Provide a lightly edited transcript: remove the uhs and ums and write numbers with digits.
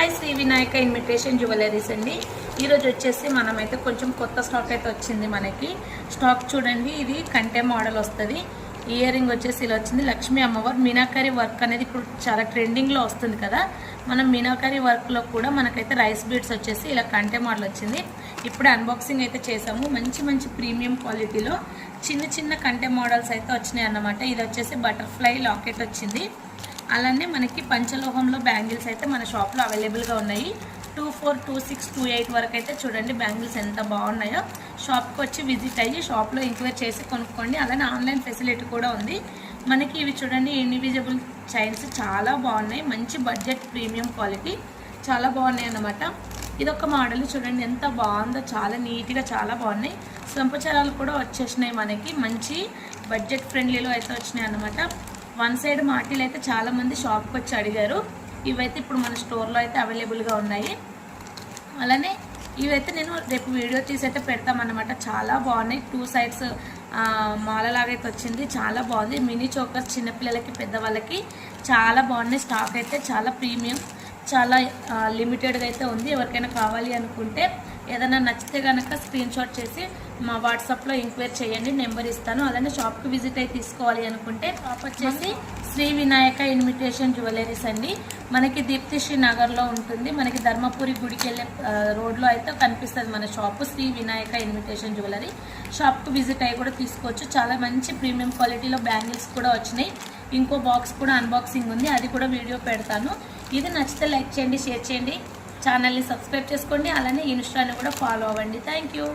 Hi Sri Vinayaka invitation jewelleries అండి. ఈరోజు వచ్చేసి మనమైతే కొంచెం కొత్త స్టాక్ అయితే వచ్చింది. మనకి స్టాక్ చూడండి, ఇది కంటే మోడల్ వస్తుంది. ఇయర్ రింగ్ వచ్చేసి ఇలా వచ్చింది. లక్ష్మీ అమ్మవారు మీనాకరీ వర్క్ అనేది ఇప్పుడు చాలా ట్రెండింగ్లో వస్తుంది కదా. మనం మీనాకరీ వర్క్లో కూడా మనకైతే రైస్ బీడ్స్ వచ్చేసి ఇలా కంటే మోడల్ వచ్చింది. ఇప్పుడు అన్బాక్సింగ్ అయితే చేసాము. మంచి మంచి ప్రీమియం క్వాలిటీలో చిన్న చిన్న కంటే మోడల్స్ అయితే వచ్చినాయి అన్నమాట. ఇది వచ్చేసి బటర్ఫ్లై లాకెట్ వచ్చింది. అలానే మనకి పంచలోహంలో బ్యాంగిల్స్ అయితే మన షాప్లో అవైలబుల్గా ఉన్నాయి. 24, 26, 28 వరకు అయితే చూడండి బ్యాంగిల్స్ ఎంత బాగున్నాయో. షాప్కి వచ్చి విజిట్ అయ్యి షాప్లో ఎంక్వైరీ చేసి కొనుక్కోండి. అలానే ఆన్లైన్ ఫెసిలిటీ కూడా ఉంది. మనకి ఇవి చూడండి ఇన్విజిబుల్ చైన్స్ చాలా బాగున్నాయి. మంచి బడ్జెట్ ప్రీమియం క్వాలిటీ చాలా బాగున్నాయి అన్నమాట. ఇదొక మోడల్ చూడండి ఎంత బాగుందో, చాలా నీట్గా చాలా బాగున్నాయి. సంపచారాలు కూడా వచ్చేసినాయి మనకి. మంచి బడ్జెట్ ఫ్రెండ్లీలో అయితే వచ్చినాయి అన్నమాట. వన్ సైడ్ మాటిలు అయితే చాలామంది షాప్కి వచ్చి అడిగారు. ఇవైతే ఇప్పుడు మన స్టోర్లో అయితే అవైలబుల్గా ఉన్నాయి. అలానే ఇవైతే నేను రేపు వీడియో తీసి అయితే పెడతామన్నమాట. చాలా బాగున్నాయి. 2 సైడ్స్ మాలలాగా అయితే వచ్చింది. చాలా బాగుంది. మినీ చోకర్స్ చిన్నపిల్లలకి పెద్దవాళ్ళకి చాలా బాగున్నాయి. స్టాక్ అయితే చాలా ప్రీమియం, చాలా లిమిటెడ్గా అయితే ఉంది. ఎవరికైనా కావాలి అనుకుంటే ఏదైనా నచ్చితే కనుక స్క్రీన్ షాట్ చేసి మా వాట్సాప్లో ఎంక్వైరీ చేయండి, నెంబర్ ఇస్తాను. అలానే షాప్కి విజిట్ అయి తీసుకోవాలి అనుకుంటే షాప్ వచ్చేసి శ్రీ వినాయక ఇన్విటేషన్ జ్యువెలరీస్ అండి. మనకి దీప్తిశ్రీ నగర్లో ఉంటుంది. మనకి ధర్మపురి గుడికి వెళ్ళే రోడ్లో అయితే కనిపిస్తుంది మన shop, Sri Vinayaka invitation jewellery. షాప్కి విజిట్ అయ్యి కూడా తీసుకోవచ్చు. చాలా మంచి ప్రీమియం క్వాలిటీలో బ్యాంగిల్స్ కూడా వచ్చినాయి. ఇంకో బాక్స్ కూడా అన్బాక్సింగ్ ఉంది, అది కూడా వీడియో పెడతాను. ఇది నచ్చితే లైక్ చేయండి, షేర్ చేయండి, ఛానల్ని సబ్స్క్రైబ్ చేసుకోండి. అలానే ఇన్స్టాని కూడా ఫాలో అవ్వండి. Thank you.